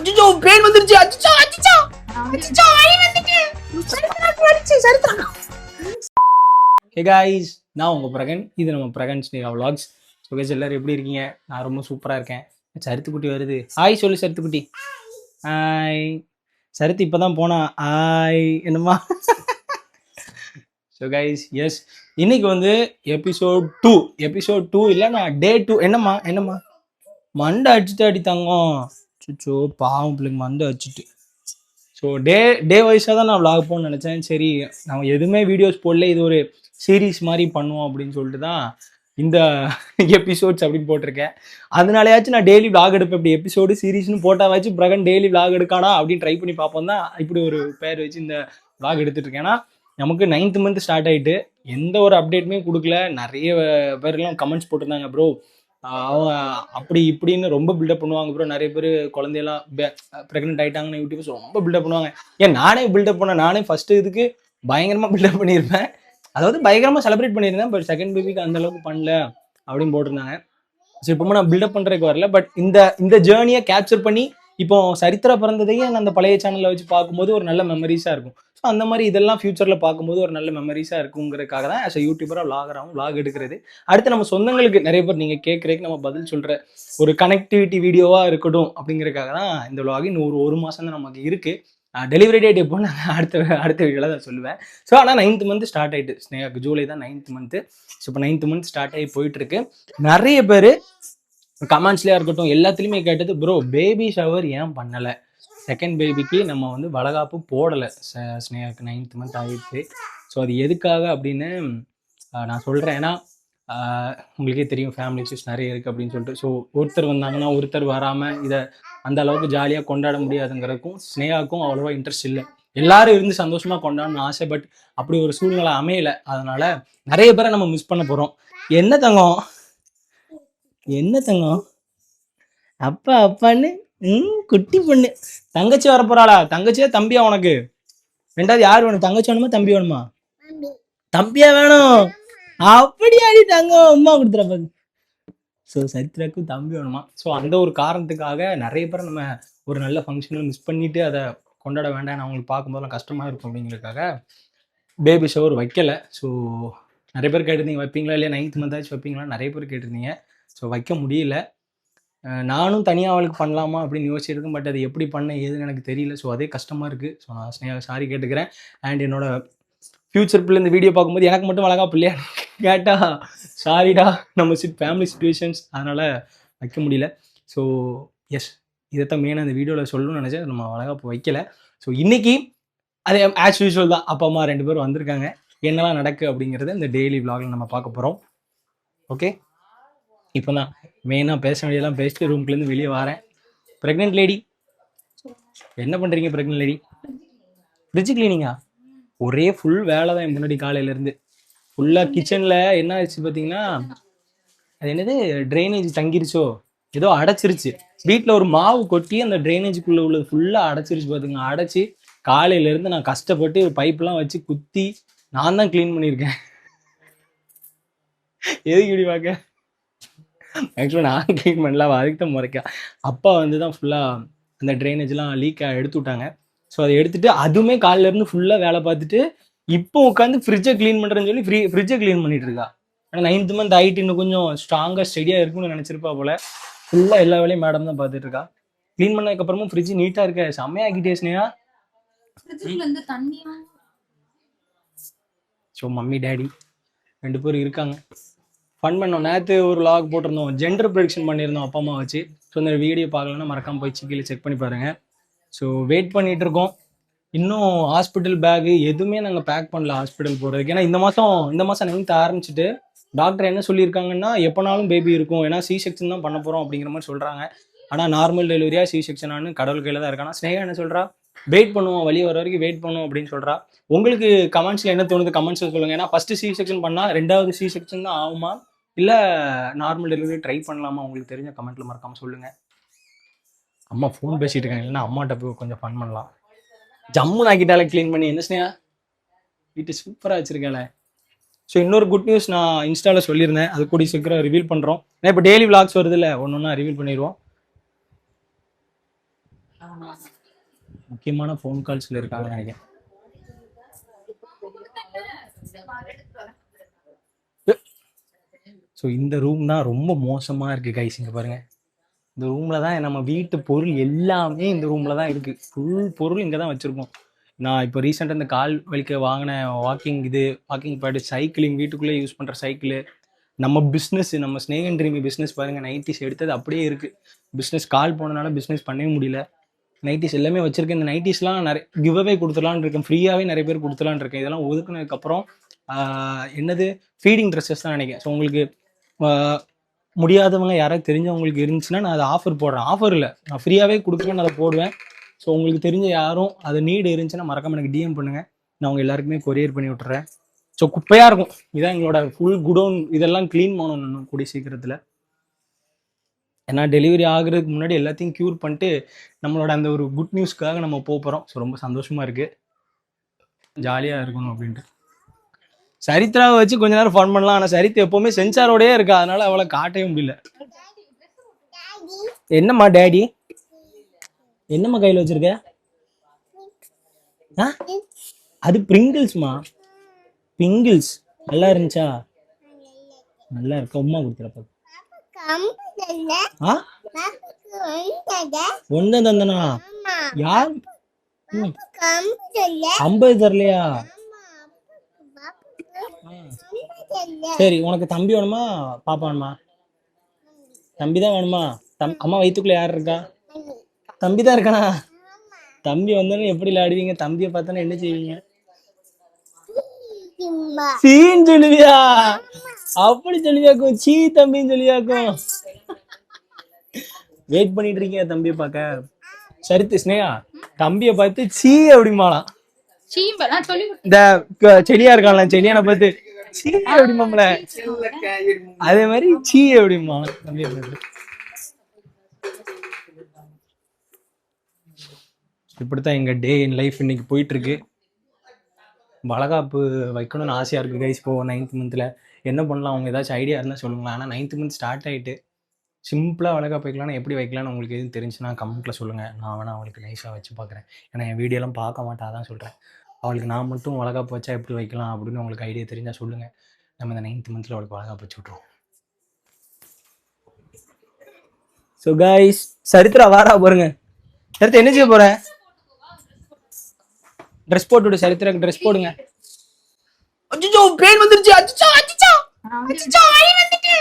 அச்சோ பேன் வந்துருச்சு. அச்சோ அச்சோ அச்சோ வலி வந்துச்சு. சரித்ராக்கு வலிச்சு சரித்ரா. ஹே गाइस, நான் உங்க பிரகன். இது நம்ம Brihan Sneha vlogs. So guys எல்லாரும் எப்படி இருக்கீங்க? நான் ரொம்ப சூப்பரா இருக்கேன். சரித்துக்குட்டி வருது. ஹாய் சொல்லு சரித்துக்குட்டி. ஹாய். சரித்து இப்பதான் போனா. ஹாய் என்னம்மா? ஸோ கைஸ் எஸ், இன்னைக்கு வந்து எபிசோட் 2 இல்லை, நான் டே 2. என்னம்மா மண்டை அடிச்சுட்டு அடித்தாங்க. சுச்சோ பாவம் பிள்ளைங்க மண்டை அடிச்சுட்டு. ஸோ டே வைஸாக தான் நான் vlog போகணும்னு நினச்சேன். சரி நம்ம எதுவுமே வீடியோஸ் போடல, இது ஒரு சீரீஸ் மாதிரி பண்ணுவோம் அப்படின்னு சொல்லிட்டு தான் இந்த எபிசோட்ஸ் அப்படின்னு போட்டிருக்கேன். அதனாலயாச்சும் நான் டெய்லி vlog எடுப்பேன். இப்படி எபிசோடு சீரீஸ்னு போட்டாவாச்சும் பிரகன் டெய்லி vlog எடுக்கானா அப்படின்னு ட்ரை பண்ணி பார்ப்போம் தான் இப்படி ஒரு பேர் வச்சு இந்த vlog எடுத்துட்டு இருக்கேன். ஏன்னா நமக்கு 9th மந்த் ஸ்டார்ட் ஆகிட்டு எந்த ஒரு அப்டேட்டுமே கொடுக்கல. நிறைய பேர்லாம் கமெண்ட்ஸ் போட்டிருந்தாங்க, ப்ரோ அவங்க அப்படி இப்படின்னு ரொம்ப பில்டப் பண்ணுவாங்க ப்ரோ. நிறைய பேர் குழந்தையெல்லாம் ப்ரெக்னென்ட் ஆகிட்டாங்கன்னு யூடியூப்ஸ் ரொம்ப பில்டப் பண்ணுவாங்க. ஏன் நானே பில்டப் பண்ணேன். நானே ஃபஸ்ட்டு இதுக்கு பயங்கரமாக பில்டப் பண்ணியிருப்பேன், அதாவது பயங்கரமாக செலிப்ரேட் பண்ணியிருந்தேன். பட் செகண்ட் பேபிக்கு அந்த அளவுக்கு பண்ணல அப்படின்னு போட்டிருந்தாங்க. ஸோ இப்போ நான் பில்டப் பண்ணுறதுக்கு வரல. பட் இந்த ஜேர்னியை கேப்சர் பண்ணி இப்போ சரித்திரா பிறந்ததையே நான் அந்த பழைய சேனலில் வச்சு பார்க்கும்போது ஒரு நல்ல மெமரிஸாக இருக்கும். ஸோ அந்த மாதிரி இதெல்லாம் ஃபியூச்சரில் பார்க்கும்போது ஒரு நல்ல மெமரிஸாக இருக்குங்கிறதுக்காக தான் ஆஸ் அ யூடியூபராக vlog எடுக்கிறது. அடுத்து நம்ம சொந்தங்களுக்கு நிறைய பேர் நீங்கள் கேட்குறதுக்கு நம்ம பதில் சொல்கிற ஒரு கனெக்டிவிட்டி வீடியோவாக இருக்கட்டும் அப்படிங்கிறதுக்காக தான் இந்த vlog. இன்னும் ஒரு மாதம் தான் நமக்கு இருக்குது. டெலிவரி டேட் எப்போ நான் அடுத்த வீடியோவில் தான் சொல்லுவேன். ஸோ ஆனால் 9th மந்த் ஸ்டார்ட் ஆகிட்டு ஸ்னேகாக்கு. ஜூலை தான் 9th மந்த்து. ஸோ இப்போ 9th மந்த் ஸ்டார்ட் ஆகி போயிட்டுருக்கு. நிறைய பேர் கமெண்ட்ஸ்லேயே இருக்கட்டும் எல்லாத்துலேயுமே கேட்டது, ப்ரோ பேபி ஷவர் ஏன் பண்ணலை, செகண்ட் பேபிக்கு நம்ம வந்து வளகாப்பு போடலை, ஸ்னேகாக்கு 9th மந்த் ஆகிடுச்சு. ஸோ அது எதுக்காக அப்படின்னு நான் சொல்கிறேன். ஏன்னா உங்களுக்கே தெரியும் ஃபேமிலி இஷ்யூஸ் நிறைய இருக்குது அப்படின்னு சொல்லிட்டு. ஸோ ஒருத்தர் வந்தாங்கன்னா ஒருத்தர் வராமல் இதை அந்த அளவுக்கு ஜாலியாக கொண்டாட முடியாதுங்கிறதுக்கும் ஸ்னேகாவுக்கும் அவ்வளோவா இன்ட்ரெஸ்ட் இல்லை. எல்லாரும் இருந்து சந்தோஷமாக கொண்டாடணும்னு ஆசை. பட் அப்படி ஒரு சூழ்நிலை அமையலை. அதனால நிறைய பேரை நம்ம மிஸ் பண்ண போகிறோம். என்ன தங்கம் அப்பான்னு குட்டி பொண்ணு தங்கச்சி வரப்போறாளா? தங்கச்சியா தம்பியா? உனக்கு ரெண்டாவது யார் வேணும்? தங்கச்சி வேணுமா தம்பி வேணுமா? தம்பியா வேணும். அப்படியாடி தங்கம் அம்மா கொடுத்துறப்ப. ஸோ சரித்திராக்கும் தம்பி வேணுமா? ஸோ அந்த ஒரு காரணத்துக்காக நிறைய பேர் நம்ம ஒரு நல்ல ஃபங்க்ஷனில் மிஸ் பண்ணிட்டு அதை கொண்டாட வேண்டாம், நான் அவங்களுக்கு பார்க்கும்போதெல்லாம் கஷ்டமாக இருக்கும் அப்படிங்கிறதுக்காக பேபி ஷவர் வைக்கலை. ஸோ நிறைய பேர் கேட்டிருந்தீங்க வைப்பீங்களா இல்லையா, 9th மந்த் ஆச்சு வைப்பீங்களா, நிறைய பேர் கேட்டிருந்தீங்க. ஸோ வைக்க முடியல. நானும் தனியாக அவளுக்கு பண்ணலாமா அப்படின்னு யோசிச்சிருக்கேன். பட் அது எப்படி பண்ண ஏதுன்னு எனக்கு தெரியல. ஸோ அதே கஷ்டமாக இருக்குது. ஸோ நான் ஸ்னேகா சாரி கேட்டுக்கிறேன். அண்ட் என்னோட ஃப்யூச்சர் பிள்ளை இந்த வீடியோ பார்க்கும்போது எனக்கு மட்டும் அழகா பிள்ளையா கேட்டா சாரிடா, நம்ம ஃபேமிலி சுச்சுவேஷன்ஸ், அதனால் வைக்க முடியல. ஸோ எஸ், இதைத்தான் மெயினாக அந்த வீடியோவில் சொல்லணும்னு நினச்சேன். நம்ம அழகா இப்போ வைக்கல. ஸோ இன்றைக்கி அதே ஆஸ் யூஸ்வல் தான். அப்பா அம்மா 2 பேரும் வந்திருக்காங்க. என்னெல்லாம் நடக்கு அப்படிங்கிறத இந்த டெய்லி vlogல நம்ம பார்க்க போகிறோம். ஓகே, இப்போ தான் மெயினாக பேச வேண்டியதெல்லாம் பேசிட்டு ரூம்குள்ளேருந்து வெளியே வரேன். ப்ரெக்னென்ட் லேடி என்ன பண்ணுறீங்க? ப்ரெக்னென்ட் லேடி ஃப்ரிட்ஜ் கிளீனிங்கா? ஒரே ஃபுல் வேலை தான் முன்னாடி காலையிலேருந்து. ஃபுல்லாக கிச்சனில் என்ன ஆச்சு பார்த்தீங்கன்னா, அது என்னது ட்ரைனேஜ் தங்கிருச்சோ ஏதோ அடைச்சிருச்சு. வீட்டில் ஒரு மாவு கொட்டி அந்த ட்ரைனேஜுக்குள்ளே உள்ளது ஃபுல்லாக அடைச்சிருச்சு பார்த்துங்க. அடைச்சி காலையிலேருந்து நான் கஷ்டப்பட்டு பைப்லாம் வச்சு குத்தி நான் தான் க்ளீன் பண்ணியிருக்கேன். எதுக்கு இப்படி பார்க்க? ஆக்சுவலாக நான் க்ளீன் பண்ணலாம், அதுக்கு தான் முறைக்கா. அப்பா வந்து தான் ஃபுல்லாக அந்த ட்ரைனேஜ்லாம் லீக்காக எடுத்து விட்டாங்க. ஸோ அதை எடுத்துகிட்டு அதுவுமே காலிலேருந்து ஃபுல்லாக வேலை பார்த்துட்டு இப்போ உட்காந்து ஃப்ரிட்ஜை க்ளீன் பண்ணுறேன்னு சொல்லி ஃப்ரிட்ஜை க்ளீன் பண்ணிட்டு இருக்கா. ஆனால் 9th மந்த் ஆகிட்டு இன்னும் கொஞ்சம் ஸ்ட்ராங்காக ஸ்டெடியாக இருக்குன்னு நினச்சிருப்பா போல். ஃபுல்லாக எல்லா வேலையும் மேடம் தான் பார்த்துட்டு இருக்கா. க்ளீன் பண்ணதுக்கப்புறமும் ஃப்ரிட்ஜ் நீட்டாக இருக்க செம்மையாக்கிட்டே ஸ்னேகா. ஸோ மம்மி டேடி 2 பேரும் இருக்காங்க. ஃபன் பண்ணோம். நேற்று ஒரு vlog போட்டிருந்தோம், ஜெண்டர் ப்ரெடிக்ஷன் பண்ணியிருந்தோம் அப்பா அம்மா வச்சு. ஸோ இந்த வீடியோ பார்க்கலன்னா மறக்காமல் போய் கீழே செக் பண்ணி பாருங்கள். ஸோ வெயிட் பண்ணிகிட்டு இருக்கோம். இன்னும் ஹாஸ்பிட்டல் பேகு எதுவுமே நாங்கள் பேக் பண்ணல ஹாஸ்பிட்டல் போகிறதுக்கு. ஏன்னா இந்த மாதம் 9th ஆரம்பிச்சுட்டு டாக்டர் என்ன சொல்லியிருக்காங்கன்னா எப்போனாலும் பேபி இருக்கும், ஏன்னா சி செக்ஷன் தான் பண்ண போகிறோம் அப்படிங்கிற மாதிரி சொல்கிறாங்க. ஆனால் நார்மல் டெலிவரியா சி செக்ஷனானு கடவுள் கையில் தான் இருக்கானா. ஸ்னேகா என்ன சொல்கிறா, வெயிட் பண்ணுவோம், வழி வர வரைக்கும் வெயிட் பண்ணுவோம் அப்படின்னு சொல்கிறா. உங்களுக்கு கமெண்ட்ஸில் என்ன தோணுது கமெண்ட்ஸில் சொல்லுங்கள். ஏன்னா ஃபஸ்ட்டு சி செக்ஷன் பண்ணால் 2வது சி செக்ஷன் தான் ஆகுமா இல்லை நார்மல் டெலிவரி ட்ரை பண்ணலாமா? உங்களுக்கு தெரிஞ்ச கமெண்ட்டில் மறக்காமல் சொல்லுங்கள். அம்மா ஃபோன் பேசிகிட்டு இருக்காங்க, இல்லைன்னா அம்மாட்ட போய் கொஞ்சம் ஃபன் பண்ணலாம். ஜம்முன்னு ஆக்கிட்டாலே க்ளீன் பண்ணி. என்ன ஸ்னேகா வீட்டு சூப்பராக வச்சுருக்கேன். ஸோ இன்னொரு குட் நியூஸ் நான் இன்ஸ்டாவில் சொல்லியிருந்தேன், அது கூடி சீக்கிரம் ரிவீல் பண்ணுறோம். ஏன்னா இப்போ டெய்லி vlogs வருது இல்லை, ஒன்று ஒன்றா ரிவீல் பண்ணிடுவோம். முக்கியமான ஃபோன் கால்ஸ்ல இருக்காங்க நினைக்கிறேன். ஸோ இந்த ரூம் தான் ரொம்ப மோசமா இருக்கு கைஸ். இங்க பாருங்க, இந்த ரூம்ல தான் நம்ம வீட்டு பொருள் எல்லாமே இந்த ரூம்ல தான் இருக்கு. ஃபுல் பொருள் இங்க தான் வச்சிருக்கோம். நான் இப்போ ரீசெண்டாக இந்த கால் வலிக்க வாங்கின வாக்கிங் பேடு, சைக்கிளிங், வீட்டுக்குள்ளே யூஸ் பண்ணுற சைக்கிள், நம்ம பிஸ்னஸ், நம்ம ஸ்னேகன் ட்ரீமி பிஸ்னஸ் பாருங்கள், நைட்டிஸ் எடுத்தது அப்படியே இருக்குது. பிஸ்னஸ் கால் போனனால பிஸ்னஸ் பண்ணவே முடியல. நைட்டிஸ் எல்லாமே வச்சுருக்கேன். இந்த நைட்டிஸ்லாம் நிறைய கிவ்அவே கொடுத்துலான்னு இருக்கேன், ஃப்ரீயாகவே நிறைய பேர் கொடுத்துலான்னு இருக்கேன். இதெல்லாம் ஒதுக்குனதுக்கப்புறம் என்னது ஃபீடிங் ட்ரெஸ்ஸஸ் தான் நினைக்கிறேன். ஸோ உங்களுக்கு முடியாதவங்க யாராவது தெரிஞ்சவங்களுக்கு இருந்துச்சுன்னா நான் அதை ஆஃபர் போடுறேன். ஆஃபர் இல்லை, நான் ஃப்ரீயாகவே கொடுக்குறேன்னு அதை போடுவேன். ஸோ உங்களுக்கு தெரிஞ்ச யாரும் அது நீடு இருந்துச்சுன்னா மறக்காம எனக்கு டிஎம் பண்ணுங்கள், நான் அவங்க எல்லாருக்குமே கொரியர் பண்ணி விட்டுறேன். ஸோ குப்பையாக இருக்கும், இதான் எங்களோட ஃபுல் குடோன். இதெல்லாம் க்ளீன் பண்ணணும் கூடிய சீக்கிரத்தில். ஏன்னா டெலிவரி ஆகுறதுக்கு முன்னாடி எல்லாத்தையும் க்யூர் பண்ணிட்டு நம்மளோட அந்த ஒரு குட் நியூஸ்க்காக நம்ம போகிறோம். ஸோ ரொம்ப சந்தோஷமாக இருக்குது, ஜாலியாக இருக்கணும் அப்படின்ட்டு. சரித்ராவை வச்சு கொஞ்ச நேரம் ஃபன் பண்ணலாம். ஆனால் சரித்து எப்போவுமே சென்சாரோடயே இருக்கா, அதனால அவளை காட்டவே முடியல. என்னம்மா டேடி, என்னம்மா கையில் வச்சிருக்க? அது பிரிங்கிள்ஸ்மா, பிங்கிள்ஸ். நல்லா இருந்துச்சா? நல்லா இருக்க. உமா கொடுத்துறப்ப ஒன்னும் தந்தனா? யார் 50 தரலையா? சரி, உனக்கு தம்பி வேணுமா பாப்பா வேணுமா? தம்பி தான் வேணுமா? அம்மா வயிற்றுக்குள்ள யார் இருக்கா? தம்பி தான் இருக்கானா? தம்பி வந்தாலும் எப்படி விளையாடுவீங்க? தம்பியை பார்த்தானே என்ன செய்வீங்க? சீன்னு சொல்லுவியா? அப்படி சொல்லுவியாக்கும், சீ தம்பின்னு சொல்லுவியாக்கும். வெயிட் பண்ணிட்டு இருக்கீங்க தம்பியை பார்க்க. சரித்து ஸ்னேகா தம்பியை பார்த்து சீ அப்படிமாலாம். இந்த செடியா இருக்கான்ல, செடியான பார்த்து சீ அப்படிமாம்ல, அதே மாதிரி சீ அப்படிமா தம்பியை பார்த்து. இப்படித்தான் எங்க டே இன் லைஃப் இன்னைக்கு போயிட்டு இருக்கு. வளகாப்பு வைக்கணும்னு ஆசையா இருக்கு கைஸ். இப்போ 9th மந்த்ல என்ன பண்ணலாம், அவங்க ஏதாச்சும் ஐடியா இருந்தால் சொல்லுங்களேன். ஆனால் 9th மந்த் ஸ்டார்ட் ஆகிட்டு சிம்பிளாக வளகாப்பு வைக்கலாம்னா எப்படி வைக்கலாம்னு உங்களுக்கு எதுவும் தெரிஞ்சுன்னா கமெண்ட்டில் சொல்லுங்கள். நான் வேணா அவளுக்கு நைஸாக வச்சு பார்க்குறேன். ஏன்னா என் வீடியோலாம் பார்க்க மாட்டா, தான் சொல்கிறேன். அவளுக்கு நான் மட்டும் வளகாப்பு வச்சா எப்படி வைக்கலாம் அப்படின்னு உங்களுக்கு ஐடியா தெரிஞ்சால் சொல்லுங்கள். நம்ம இந்த 9th மந்த்தில் அவளுக்கு வளகாப்பு வச்சு விட்ருவோம். ஸோ கைஸ், சரித்திரா வாரா பாருங்க. சரித்திரா என்ன செய்ய போகிறேன்? ட்ரெஸ் போட்டு விடு சரித்திராக்கு, ட்ரெஸ் போடுங்க. அச்சச்சோ பேன் வந்துருச்சு. அச்சச்சோ அச்சச்சோ அச்சச்சோ வலி வந்துச்சு.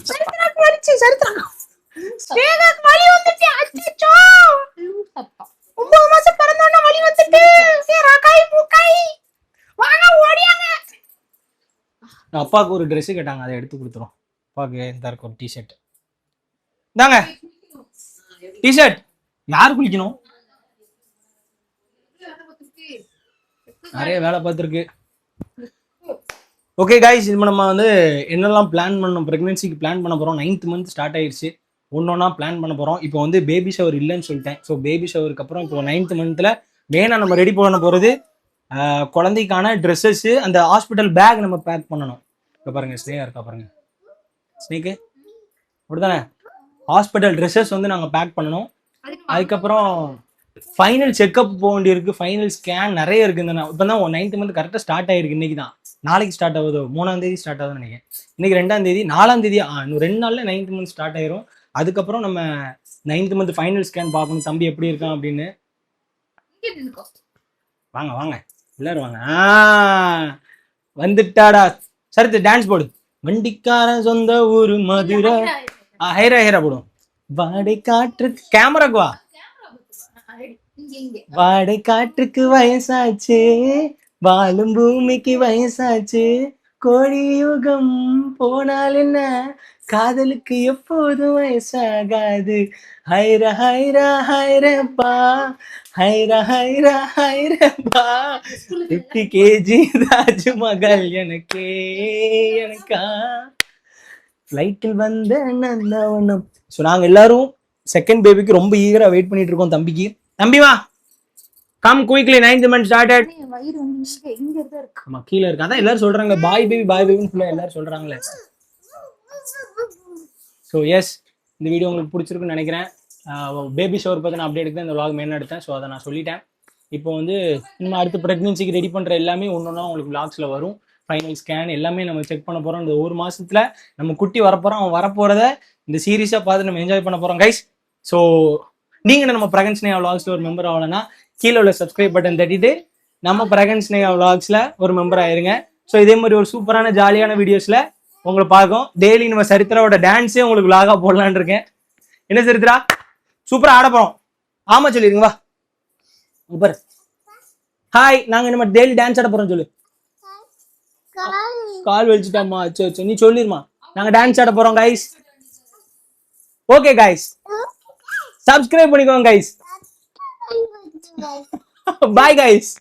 சரித்திராக்கு வலிச்சு, சரித்திராக்கு ஸ்னேகாக்கு வலி வந்துச்சு. அச்சச்சோ 9 மாசம் பிறந்தோன்னா வலி வந்துட்டு. ராகாய் பூக்காய் வாங்க ஓடியாங்க. அப்பாவுக்கு ஒரு ட்ரெஸ் கேட்டாங்க, அதை எடுத்து கொடுத்துரும். அப்பாவுக்கு இந்த இருக்க ஒரு டிஷர்ட் தாங்க. டிஷர்ட் யார் குளிக்கணும்? நிறைய வேலை பார்த்துருக்கு. ஓகே கைஸ், இப்போ நம்ம வந்து என்னெல்லாம் பிளான் பண்ணோம், ப்ரெக்னென்சிக்கு பிளான் பண்ண போகிறோம். 9th மந்த் ஸ்டார்ட் ஆயிடுச்சு, ஒன்றா பிளான் பண்ண போகிறோம். இப்போ வந்து பேபி ஷவர் இல்லைன்னு சொல்லிட்டேன். ஸோ பேபி ஷவருக்கு அப்புறம் இப்போ 9th மந்த்தில் மெயினாக நம்ம ரெடி பண்ண போகிறது குழந்தைக்கான ட்ரெஸ்ஸஸ்ஸு, அந்த ஹாஸ்பிட்டல் பேக் நம்ம பேக் பண்ணணும். இப்போ பாருங்கள் ஸ்னேகா இருக்கா பாருங்க, ஸ்னேக்கு அப்படிதானே. ஹாஸ்பிட்டல் ட்ரெஸ்ஸஸ் வந்து நாங்கள் பேக் பண்ணணும். அதுக்கப்புறம் ஃபைனல் செக்அப் போக வேண்டியிருக்கு, ஃபைனல் ஸ்கேன் நிறைய இருக்குது. இப்போ தான் 9th மந்த் கரெக்டாக ஸ்டார்ட் ஆகிருக்கு. இன்றைக்கி தான், நாளைக்கு ஸ்டார்ட் ஆகுதோ, 3ஆம் தேதி ஸ்டார்ட் ஆகுதுன்னு நினைக்கிறேன். இன்றைக்கி 2ஆம் தேதி, 4ஆம் தேதி, இன்னும் 2 நாளில் 9th மந்த் ஸ்டார்ட் ஆயிரும். அதுக்கப்புறம் நம்ம 9th மந்த் ஃபைனல் ஸ்கேன் பார்க்கணும், தம்பி எப்படி இருக்கான் அப்படின்னு. வாங்க வாங்க எல்லாரும் வாங்க. வந்துட்டாடா. சரித்து டான்ஸ் போடு. வண்டிக்காரன் சொந்த ஊரு மதுரை. ஹைரா ஹைரா போடும். வாடை காற்றுக்கு, கேமராக்கு வா. வாடை காற்றுக்கு வயசாச்சு, வாழும் பூமிக்கு வயசாச்சு, கோடி யுகம் போனால் என்ன, காதலுக்கு எப்போதும் வயசாகாது. ஹைரா ஹைரா ஹைரப்பா, ஹைரா ஹைரா ஹைரப்பா, 50 kg தாஜ்மஹால் எனக்கே எனக்கா, ஃப்ளைட்டில் வந்த நந்தவனம். ஸோ நாங்கள் எல்லாரும் செகண்ட் பேபிக்கு ரொம்ப ஈகராக வெயிட் பண்ணிட்டு இருக்கோம். தம்பிக்கு, தம்பி வா, come quickly, 9th month started. ஆமா கீழே இருக்கு, அதான் எல்லாரும் சொல்றாங்க பாய் பேபி பாய் பேபின்னு எல்லாரும் சொல்றாங்களே. ஸோ எஸ், இந்த வீடியோ உங்களுக்கு பிடிச்சிருக்குன்னு நினைக்கிறேன். பேபி ஷவர் பற்றின அப்டேட்டுக்கு தான் இந்த vlog மெயின் எடுத்தேன். ஸோ அதை நான் சொல்லிட்டேன். இப்போ வந்து நம்ம அடுத்து ப்ரெக்னென்சிக்கு ரெடி பண்ணுற எல்லாமே ஒன்று உங்களுக்கு vlogsல வரும். ஃபைனல் ஸ்கேன் எல்லாமே நம்ம செக் பண்ண போகிறோம். இந்த ஒரு மாசத்துல நம்ம குட்டி வரப்போகிறோம். அவன் வரப்போகிறத இந்த சீரீஸாக பார்த்து நம்ம என்ஜாய் பண்ண போகிறோம் கைஸ். ஸோ நீங்கள் நம்ம பிரகன்ஸ்னேகா vlogsல ஒரு மெம்பர் ஆகலைன்னா கீழே உள்ள சப்ஸ்கிரைப் பட்டன் தட்டிட்டு நம்ம பிரகன்ஸ்னேகா vlogsல ஒரு மெம்பர் ஆயிருங்க. ஸோ இதே மாதிரி ஒரு சூப்பரான ஜாலியான வீடியோஸ்ல உங்களை பார்க்கும். டெய்லி நம்ம சரித்திராவோட டான்ஸே உங்களுக்கு vlog-ஆ போடலான்னு இருக்கேன். என்ன சரித்திரா சூப்பரா ஆட போறோம். ஆமா சொல்லிருங்க வா சூப்பர். ஹாய், நாங்க இந்த மாதிரி டெய்லி டான்ஸ் ஆட போறோம் சொல்லு. கால் வலிச்சுட்டாமா. சரி நீ சொல்லிருமா. நாங்க டான்ஸ் ஆட போறோம் கைஸ். ஓகே கைஸ், சப்ஸ்கிரைப் பண்ணிக்கோங்க கைஸ். Bye guys.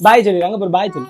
பாய் சொல்லிருக்காங்க. பாய் சொல்லு.